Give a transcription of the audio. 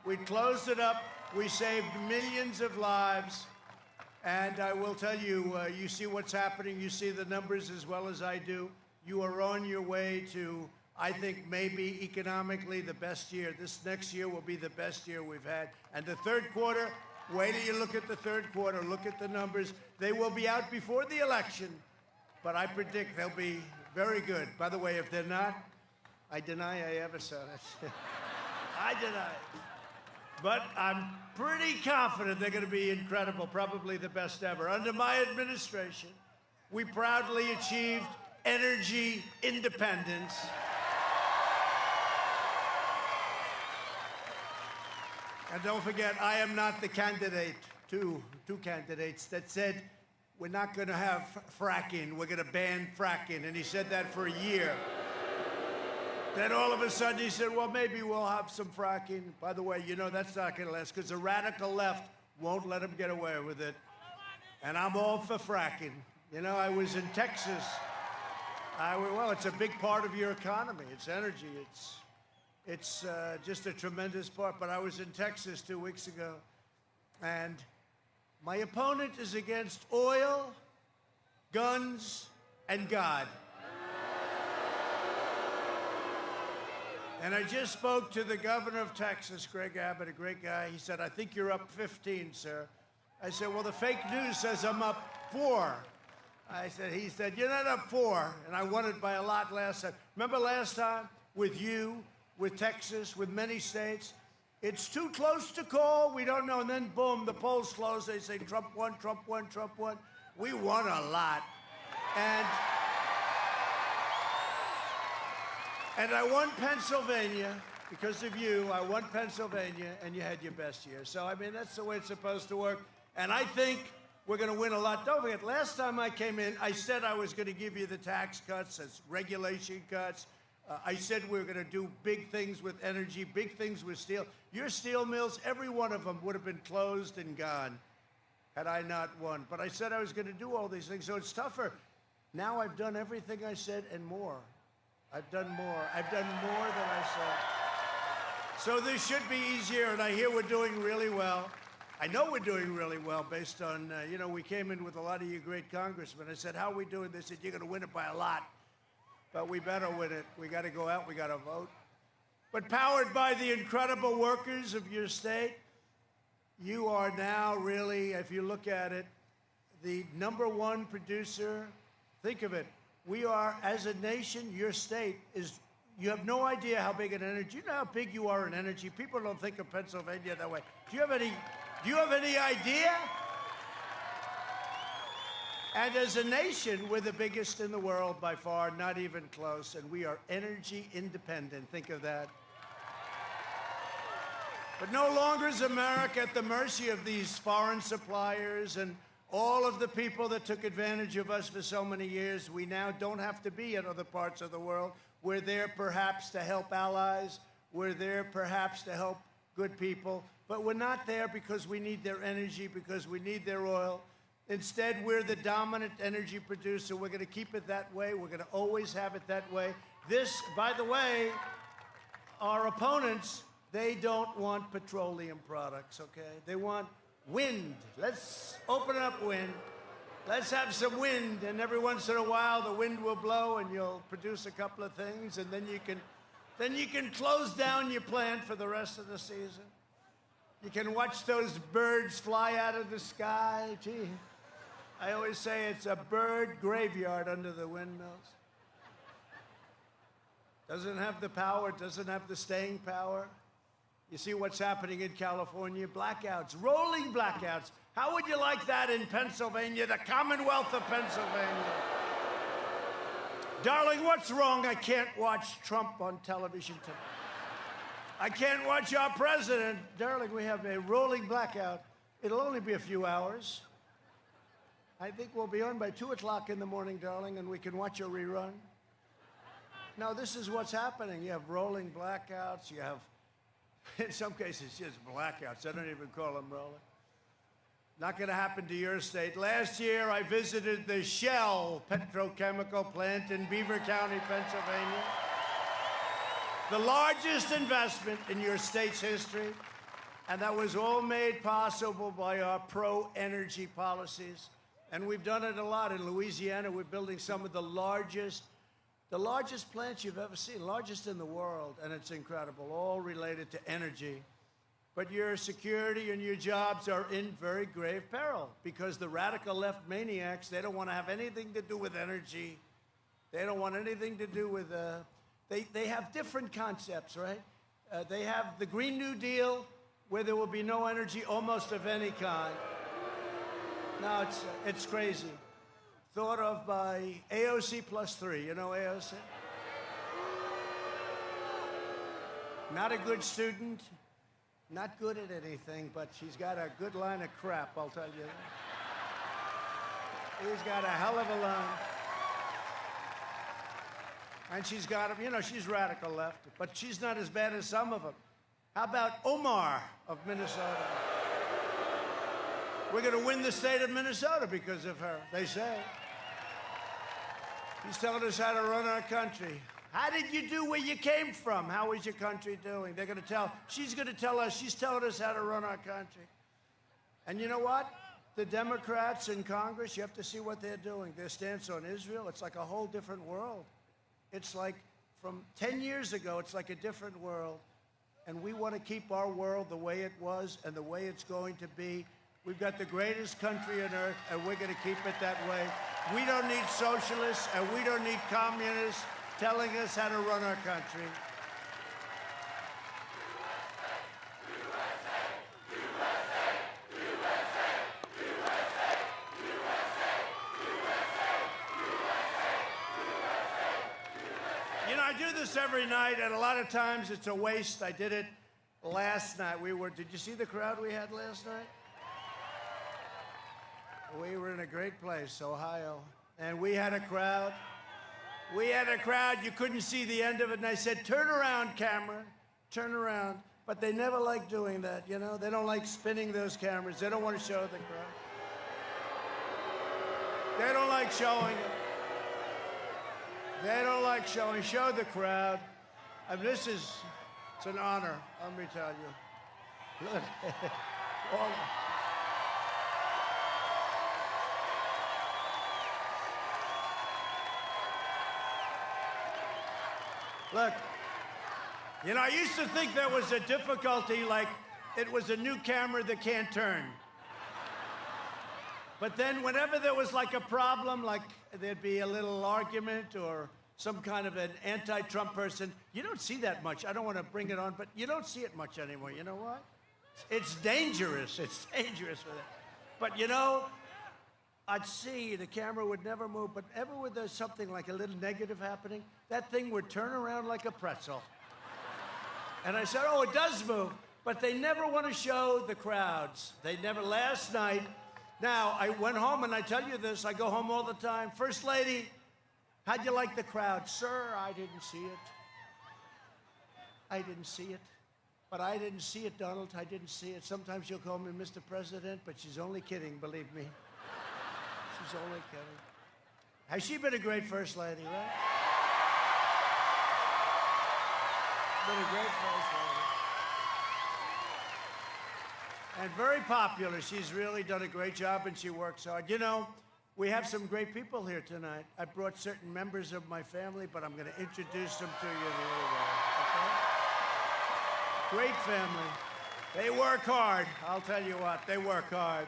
We closed it up. We saved millions of lives. And I will tell you, you see what's happening. You see the numbers as well as I do. You are on your way to, I think, maybe economically the best year. This next year will be the best year we've had. And the third quarter, wait till you look at the third quarter. Look at the numbers. They will be out before the election, but I predict they'll be very good. By the way, if they're not, I deny I ever saw it. I deny it. But I'm pretty confident they're going to be incredible, probably the best ever. Under my administration, we proudly achieved energy independence. And don't forget, I am not the candidate, two candidates that said, we're not going to have fracking, we're going to ban fracking. And he said that for a year. Then all of a sudden he said, well, maybe we'll have some fracking. By the way, you know that's not going to last because the radical left won't let him get away with it. And I'm all for fracking. You know, I was in Texas. Well, it's a big part of your economy. It's energy. It's just a tremendous part. But I was in Texas 2 weeks ago, and my opponent is against oil, guns, and God. And I just spoke to the governor of Texas, Greg Abbott, a great guy. He said, I think you're up 15, sir. I said, well, the fake news says I'm up 4. He said, you're not up 4. And I won it by a lot last time. Remember last time with you, with Texas, with many states? It's too close to call. We don't know. And then, boom, the polls close. They say Trump won, Trump won, Trump won. We won a lot. And I won Pennsylvania because of you. I won Pennsylvania, and you had your best year. So, I mean, that's the way it's supposed to work. And I think we're going to win a lot. Don't forget, last time I came in, I said I was going to give you the tax cuts, as regulation cuts. I said we were going to do big things with energy, big things with steel. Your steel mills, every one of them would have been closed and gone had I not won. But I said I was going to do all these things, so it's tougher. Now I've done everything I said and more. I've done more. I've done more than I said. So this should be easier, and I hear we're doing really well. I know we're doing really well based on, you know, we came in with a lot of you great congressmen. I said, how are we doing? They said, you're going to win it by a lot. But we better win it. We got to go out. We got to vote. But powered by the incredible workers of your state, you are now really, if you look at it, the #1 producer. Think of it. We are, as a nation, your state is, you have no idea how big an energy, you know how big you are in energy? People don't think of Pennsylvania that way. Do you have any idea? And as a nation, we're the biggest in the world by far, not even close, and we are energy independent. Think of that. But no longer is America at the mercy of these foreign suppliers and all of the people that took advantage of us for so many years. We now don't have to be in other parts of the world. We're there perhaps to help allies. We're there perhaps to help good people. But we're not there because we need their energy, because we need their oil. Instead, we're the dominant energy producer. We're going to keep it that way. We're going to always have it that way. This, by the way, our opponents, they don't want petroleum products, okay? They want wind. Let's open up wind. Let's have some wind, and every once in a while the wind will blow and you'll produce a couple of things, and then you can close down your plant for the rest of the season. You can watch those birds fly out of the sky. Gee, I always say it's a bird graveyard under the windmills. Doesn't have the power, doesn't have the staying power. You see what's happening in California? Blackouts, rolling blackouts. How would you like that in Pennsylvania, the Commonwealth of Pennsylvania? Darling, what's wrong? I can't watch Trump on television tonight. I can't watch our president. Darling, we have a rolling blackout. It'll only be a few hours. I think we'll be on by 2 o'clock in the morning, darling, and we can watch a rerun. Now, this is what's happening. You have rolling blackouts. You have, in some cases, just blackouts. I don't even call them rolling. Not going to happen to your state. Last year, I visited the Shell petrochemical plant in Beaver County, Pennsylvania. The largest investment in your state's history. And that was all made possible by our pro-energy policies. And we've done it a lot. In Louisiana, we're building some of the largest plants you've ever seen, largest in the world, and it's incredible, all related to energy. But your security and your jobs are in very grave peril because the radical left maniacs, they don't want to have anything to do with energy. They don't want anything to do with, they have different concepts, right? They have the Green New Deal, where there will be no energy almost of any kind. No, it's crazy. Thought of by AOC +3. You know AOC? Not a good student, not good at anything, but she's got a good line of crap, I'll tell you. She's got a hell of a line. And she's got, you know, she's radical left, but she's not as bad as some of them. How about Omar of Minnesota? We're going to win the state of Minnesota because of her, they say. She's telling us how to run our country. How did you do where you came from? How is your country doing? They're going to tell, she's going to tell us, she's telling us how to run our country. And you know what? The Democrats in Congress, you have to see what they're doing. Their stance on Israel, it's like a whole different world. It's like from 10 years ago, it's like a different world. And we want to keep our world the way it was and the way it's going to be. We've got the greatest country on earth, and we're going to keep it that way. We don't need socialists, and we don't need communists telling us how to run our country. You know, I do this every night, and a lot of times it's a waste. I did it last night. Did you see the crowd we had last night? We were in a great place, Ohio, and we had a crowd. We had a crowd. You couldn't see the end of it, and I said, turn around, camera, turn around. But they never like doing that, you know? They don't like spinning those cameras. They don't want to show the crowd. They don't like showing it. They don't like showing. Show the crowd. I mean, it's an honor, let me tell you. Look. Look, you know, I used to think there was a difficulty, like it was a new camera that can't turn. But then whenever there was like a problem, like there'd be a little argument or some kind of an anti-Trump person, you don't see that much. I don't want to bring it on, but you don't see it much anymore. You know what? It's dangerous. It's dangerous for that. But you know, I'd see the camera would never move, but ever when there's something like a little negative happening, that thing would turn around like a pretzel. And I said, oh, it does move. But they never want to show the crowds. They never. Last night, now, I went home, and I tell you this, I go home all the time. First lady, how'd you like the crowd? Sir, I didn't see it. I didn't see it. But I didn't see it, Donald. I didn't see it. Sometimes she'll call me Mr. President, but she's only kidding, believe me. She's only kidding. Has she been a great first lady, right? Been a great first lady. And very popular. She's really done a great job, and she works hard. You know, we have some great people here tonight. I brought certain members of my family, but I'm going to introduce them to you in a little while, okay? Great family. They work hard. I'll tell you what, they work hard.